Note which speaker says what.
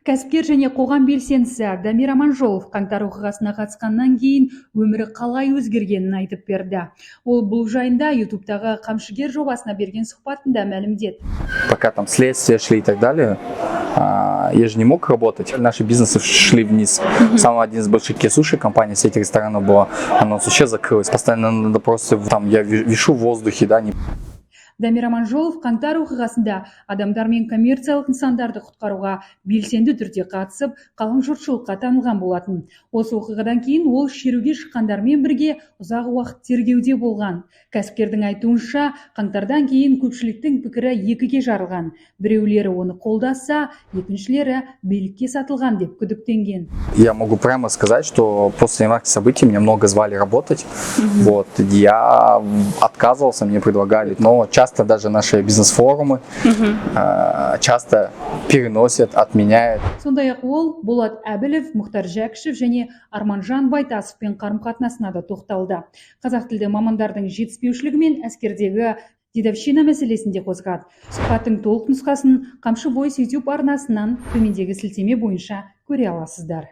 Speaker 1: Кәсіпкер және қоғам белсендісі Дамир Аманжолов қаңтар оқиғасына қатысқаннан кейін өмірі қалай өзгергенін айтып берді. Ол бұл жайында ютубтағы Қамшыгер жобасына берген сұхбатында мәлімдеді.
Speaker 2: Пока там следствия шли и так далее, я же не мог работать. Наши бизнесы шли вниз. Самый один из больших суши, компания сеть ресторанов была, она вообще закрылась. Постоянно надо просто, там, я вишу в воздухе, да, не...
Speaker 1: Дамир Аманжолов қаңтар оқиғасында адамдар мен коммерциялық нысандарды құтқаруға белсенді түрде қатысып, қалың жұртшылыққа танылған болатын. Осы оқиғадан кейін ол шеруге шыққандармен бірге ұзақ уақыт тергеуде болған. Кәсіпкердің айтуынша, қаңтардан кейін көпшіліктің пікірі екіге жарылған. Біреулері оны қолдаса, екіншілері билікке сатылған деп күдіктенген.
Speaker 2: Я могу прямо сказать, что после январских событий меня много звали работать. Вот, я отказывался, мне предлагали, но часто даже наши бизнес-форумы часто переносят, отменяют.
Speaker 1: Сондай-ақ ол Болат Әбілов, Мұхтар Жәкішев және Арманжан Байтасовпен қарым-қатынасына да тоқталды. Қазақ тілді мамандардың жетіспеушілігі мен әскердегі дедовщина мәселесінде қозғады. Сұхбаттың толық нұсқасын Қамшы Voice YouTube арнасынан төмендегі сілтеме бойынша көре аласыздар.